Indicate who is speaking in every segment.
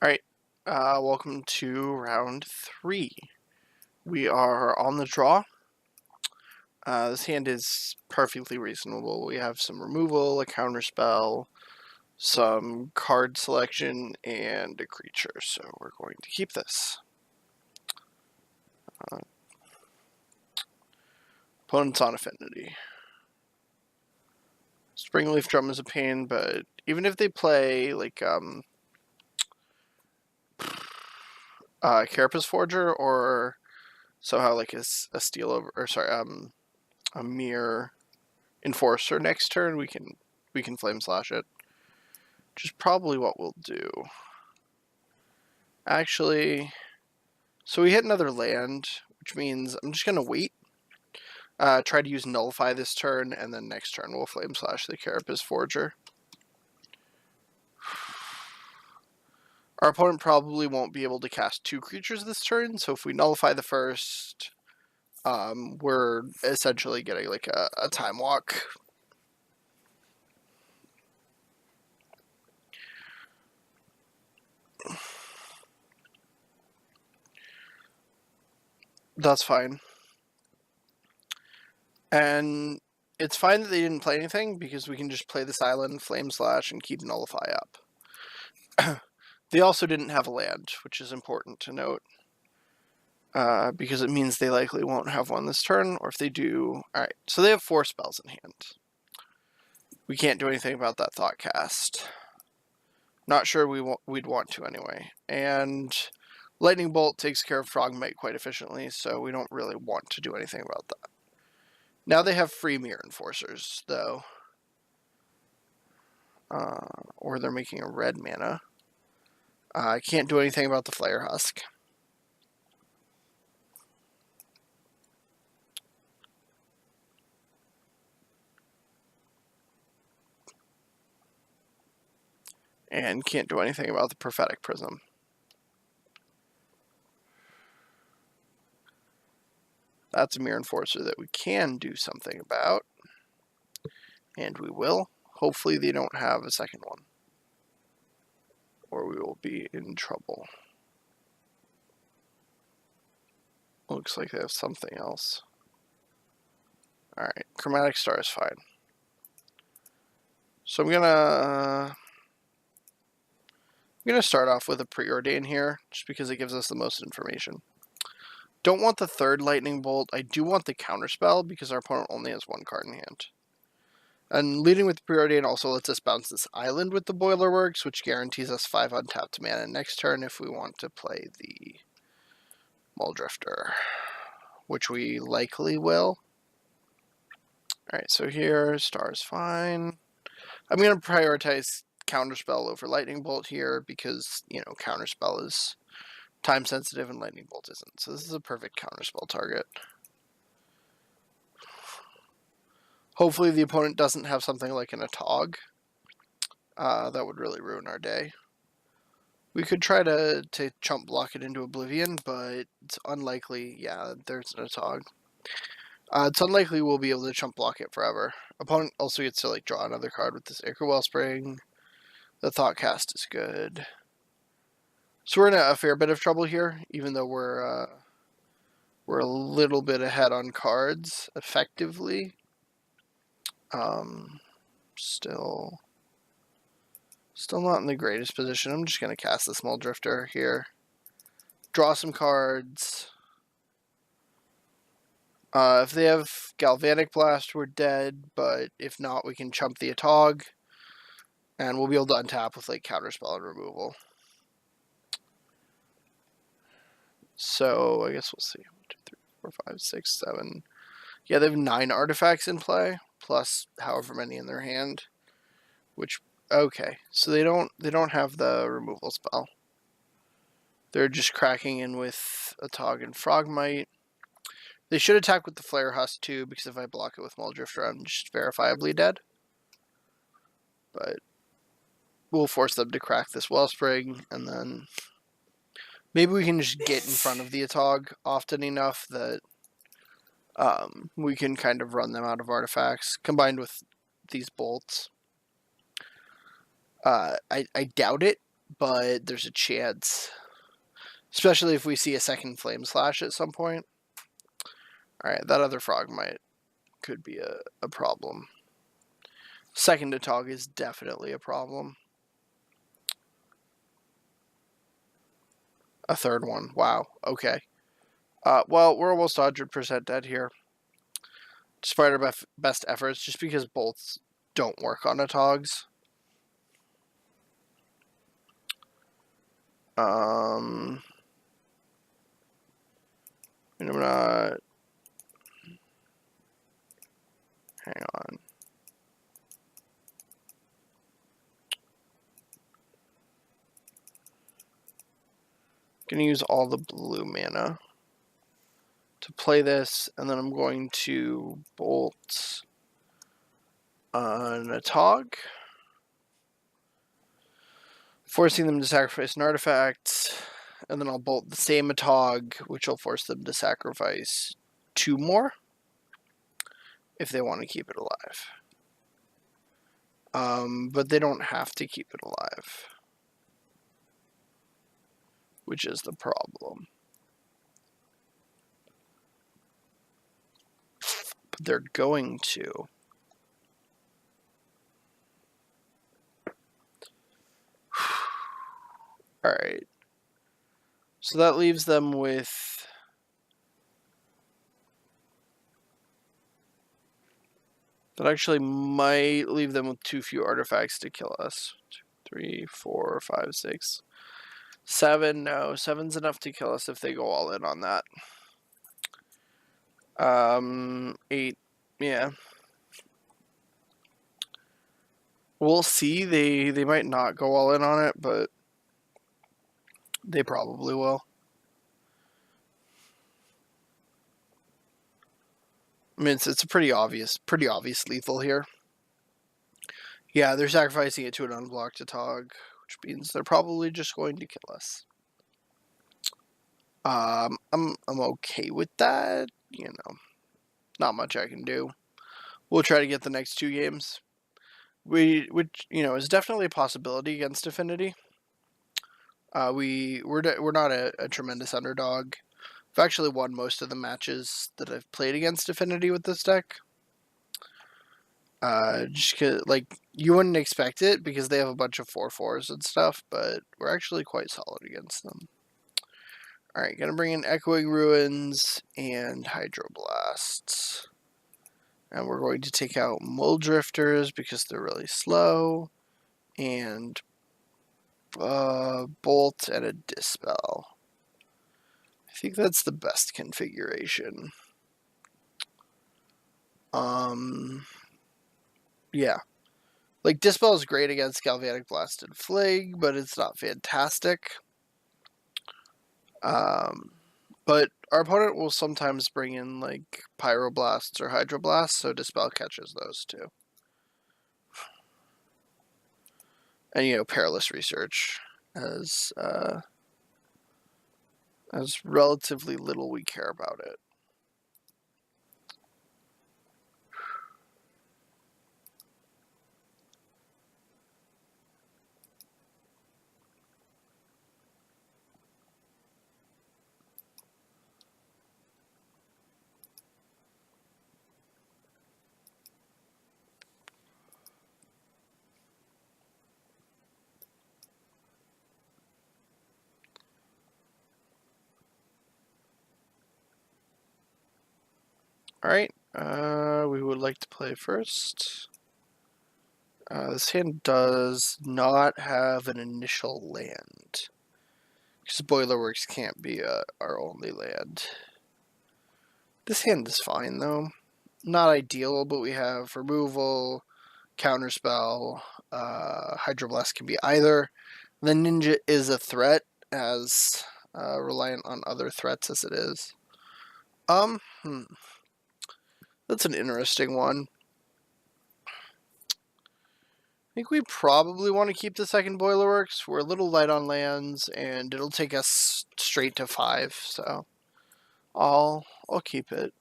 Speaker 1: Alright, welcome to round 3. We are on the draw. This hand is perfectly reasonable. We have some removal, a counterspell, some card selection, and a creature, so we're going to keep this. Opponent's on Affinity. Springleaf Drum is a pain, but even if they play, like, Carapace Forger, or somehow, like, a Steel Over, or sorry, a Mere Enforcer next turn, we can Flame Slash it. Which is probably what we'll do. Actually, so we hit another land, which means I'm just going to wait. Try to use Nullify this turn, and then next turn we'll Flame Slash the Carapace Forger. Our opponent probably won't be able to cast 2 creatures this turn, so if we Nullify the first, we're essentially getting like a Time Walk. That's fine. And it's fine that they didn't play anything, because we can just play this island, Flame Slash, and keep Nullify up. They also didn't have a land, which is important to note, because it means they likely won't have one this turn, or if they do... Alright, so they have 4 spells in hand. We can't do anything about that Thoughtcast. Not sure we'd want to anyway. And Lightning Bolt takes care of Frogmite quite efficiently, so we don't really want to do anything about that. Now they have free Mere Enforcers, though. Or they're making a red mana. I can't do anything about the Flare Husk. And can't do anything about the Prophetic Prism. That's a Mere Enforcer that we can do something about. And we will. Hopefully they don't have a second one, or we will be in trouble. Looks like they have something else. Alright, Chromatic Star is fine. So I'm gonna start off with a Preordain here, just because it gives us the most information. Don't want the third Lightning Bolt. I do want the Counterspell, because our opponent only has 1 card in hand. And leading with the Preordain also lets us bounce this island with the Boilerworks, which guarantees us 5 untapped mana next turn if we want to play the Muldrifter, which we likely will. Alright, so here, Star is fine. I'm going to prioritize Counterspell over Lightning Bolt here, because, you know, Counterspell is time sensitive and Lightning Bolt isn't. So this is a perfect Counterspell target. Hopefully the opponent doesn't have something like an Atog. That would really ruin our day. We could try to chump block it into Oblivion, but it's unlikely. Yeah, there's an Atog. It's unlikely we'll be able to chump block it forever. Opponent also gets to like draw another card with this Ichor Wellspring. The Thoughtcast is good. So we're in a fair bit of trouble here, even though we're a little bit ahead on cards, effectively. Still not in the greatest position. I'm just going to cast the Muldrifter here. Draw some cards. If they have Galvanic Blast, we're dead, but if not, we can chump the Atog, and we'll be able to untap with like Counterspell and removal. So I guess we'll see. 1, 2, 3, 4, 5, 6, 7. Yeah, they have 9 artifacts in play, plus however many in their hand. Which, okay, so they don't have the removal spell. They're just cracking in with Atog and Frogmite. They should attack with the Flare Husk too, because if I block it with Muldrifter, I'm just verifiably dead. But we'll force them to crack this Wellspring, and then maybe we can just get in front of the Atog often enough that we can kind of run them out of artifacts, combined with these bolts. I doubt it, but there's a chance, especially if we see a second flame slash at some point. Alright, that other frog could be a problem. Second Atog is definitely a problem. A third one. Wow. Okay. Well, we're almost 100% dead here. Despite our best efforts, just because bolts don't work on Atogs. I'm not... Hang on. I'm going to use all the blue mana to play this, and then I'm going to bolt on Atog, forcing them to sacrifice an artifact, and then I'll bolt the same Atog, which will force them to sacrifice 2 more if they want to keep it alive. But they don't have to keep it alive, which is the problem. But they're going to. Alright. So that leaves them with... That actually might leave them with too few artifacts to kill us. 2, 3, 4, 5, 6, 7. No, 7's enough to kill us if they go all in on that. 8. Yeah. We'll see. They might not go all in on it, but they probably will. I mean, it's a pretty obvious lethal here. Yeah, they're sacrificing it to an unblocked Atog, which means they're probably just going to kill us. I'm okay with that. You know, not much I can do. We'll try to get the next 2 games. Which you know is definitely a possibility against Affinity. We're not a tremendous underdog. I've actually won most of the matches that I've played against Affinity with this deck. Just cause, like, you wouldn't expect it because they have a bunch of 4/4s and stuff, but we're actually quite solid against them. Alright, gonna bring in Echoing Ruins and Hydroblasts. And we're going to take out Muldrifters because they're really slow. And Bolt and a Dispel. I think that's the best configuration. Yeah. Like, Dispel is great against Galvanic Blast and Flag, but it's not fantastic. But our opponent will sometimes bring in, like, Pyroblasts or Hydroblasts, so Dispel catches those too. And, you know, Perilous Research as relatively little we care about it. Alright, we would like to play first. This hand does not have an initial land. Because Boilerworks can't be our only land. This hand is fine, though. Not ideal, but we have removal, counterspell, Hydroblast can be either. The Ninja is a threat, as reliant on other threats as it is. That's an interesting one. I think we probably want to keep the second Boilerworks. We're a little light on lands, and it'll take us straight to 5, so I'll keep it.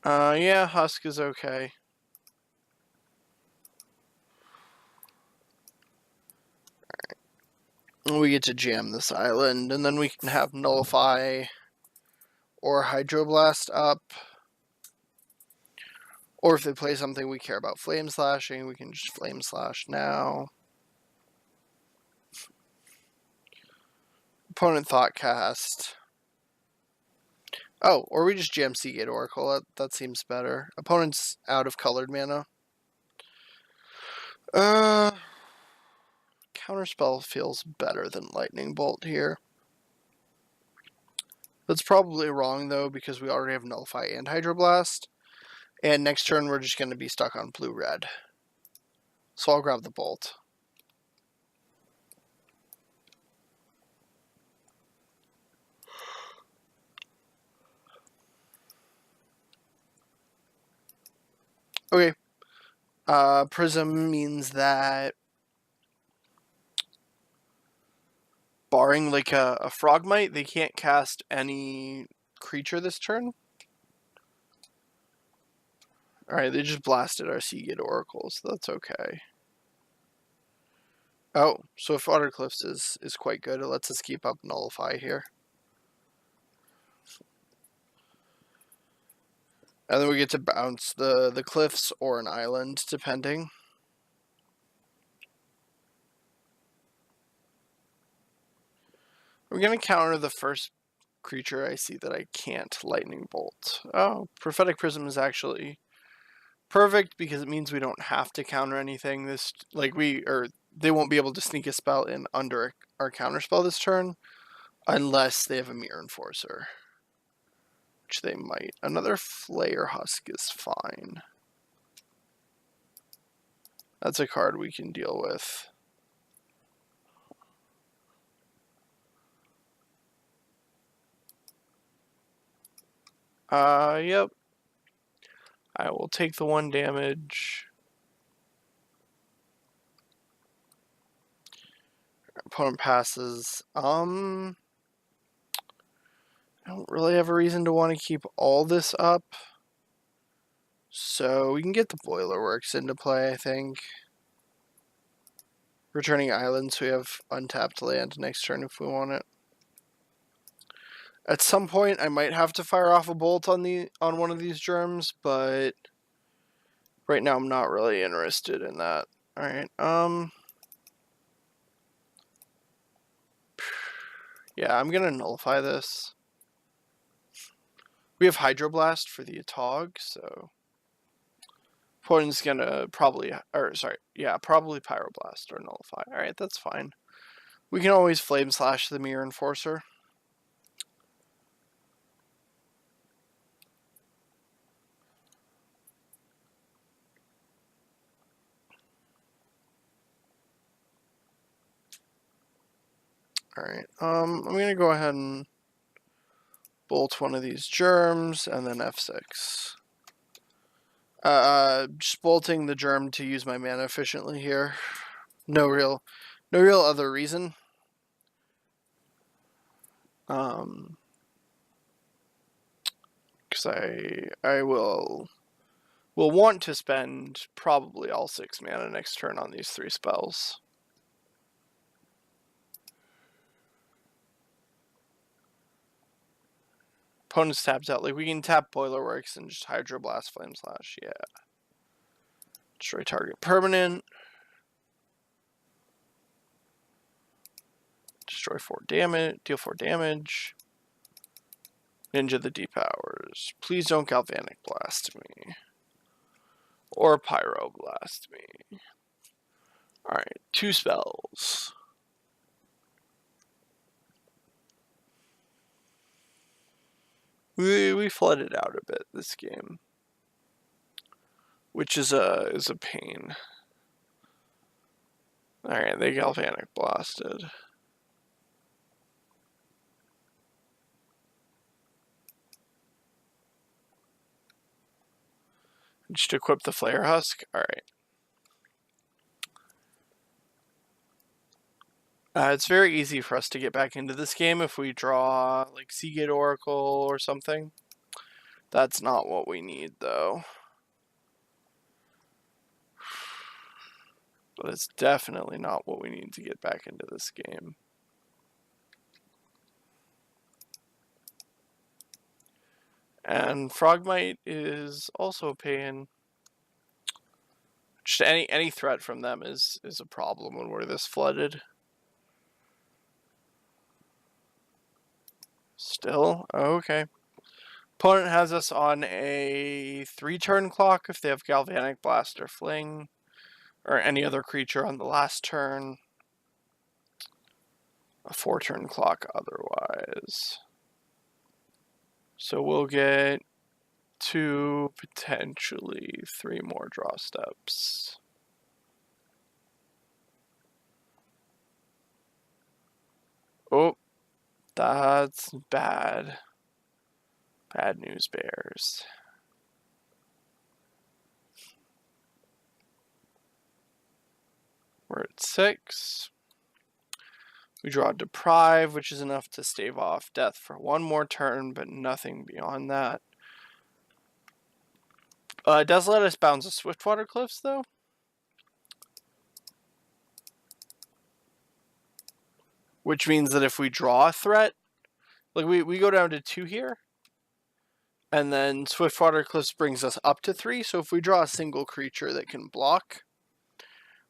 Speaker 1: Yeah, Husk is okay. We get to jam this island, and then we can have Nullify or Hydroblast up. Or if they play something we care about Flame Slashing, we can just Flame Slash now. Opponent Thoughtcast. Oh, or we just jam Seagate Oracle. That seems better. Opponent's out of colored mana. Counterspell feels better than Lightning Bolt here. That's probably wrong, though, because we already have Nullify and Hydroblast. And next turn, we're just going to be stuck on blue-red. So I'll grab the Bolt. Okay. Prism means that barring like a Frogmite, they can't cast any creature this turn. Alright, they just blasted our Seagate Oracle, so that's okay. Oh, so if Watercliffs is quite good, it lets us keep up Nullify here. And then we get to bounce the cliffs or an island, depending. We're going to counter the first creature I see that I can't Lightning Bolt. Oh, Prophetic Prism is actually perfect because it means we don't have to counter anything. They won't be able to sneak a spell in under our counterspell this turn unless they have a Mirror Enforcer, which they might. Another Flare Husk is fine. That's a card we can deal with. Yep. I will take the 1 damage. Opponent passes. I don't really have a reason to want to keep all this up. So we can get the Boilerworks into play, I think. Returning islands, so we have untapped land next turn if we want it. At some point, I might have to fire off a bolt on one of these germs, but right now I'm not really interested in that. All right. Yeah, I'm gonna nullify this. We have Hydroblast for the Atog, so opponent's gonna probably Pyroblast or nullify. All right, that's fine. We can always Flame Slash the Mirror Enforcer. Alright, I'm gonna go ahead and bolt one of these germs and then F6. Just bolting the germ to use my mana efficiently here. No real other reason. Because I will want to spend probably all 6 mana next turn on these 3 spells. Opponent's tapped out. Like, we can tap Boilerworks and just Hydroblast, Flame Slash. Yeah. Destroy target permanent. Destroy 4 damage. Deal 4 damage. Ninja the Depowers. Please don't Galvanic Blast me. Or Pyroblast me. Alright, 2 spells. We flooded out a bit this game, which is a pain. Alright, they Galvanic Blasted. Just equip the Flare Husk? Alright. It's very easy for us to get back into this game if we draw like Seagate Oracle or something. That's not what we need, though. But it's definitely not what we need to get back into this game. And Frogmite is also a pain. Just any threat from them is a problem when we're this flooded. Still? Okay. Opponent has us on a 3-turn clock if they have Galvanic Blast or Fling, or any other creature on the last turn. A 4-turn clock otherwise. So we'll get 2, potentially 3 more draw steps. Oh, that's bad. Bad news, Bears. We're at 6. We draw Deprive, which is enough to stave off death for 1 more turn, but nothing beyond that. It does let us bounce a Swiftwater Cliffs, though. Which means that if we draw a threat, like we go down to 2 here, and then Swiftwater Cliffs brings us up to 3, so if we draw a single creature that can block,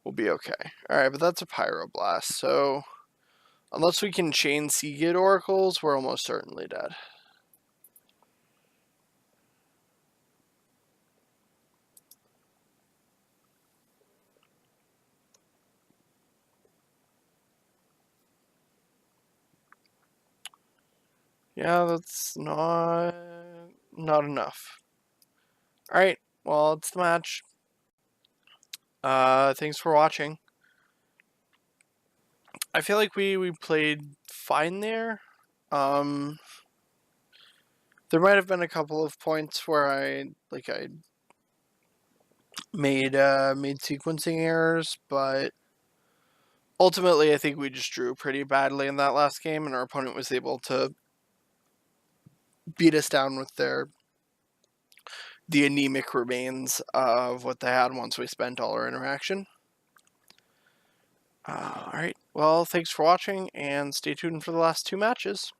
Speaker 1: we'll be okay. Alright, but that's a Pyroblast, so unless we can chain Seagate Oracles, we're almost certainly dead. Yeah, that's not enough. Alright, well, it's the match. Thanks for watching. I feel like we played fine there. There might have been a couple of points where I made sequencing errors, but ultimately I think we just drew pretty badly in that last game, and our opponent was able to beat us down with the anemic remains of what they had once we spent all our interaction. Alright, well, thanks for watching, and stay tuned for the last 2 matches.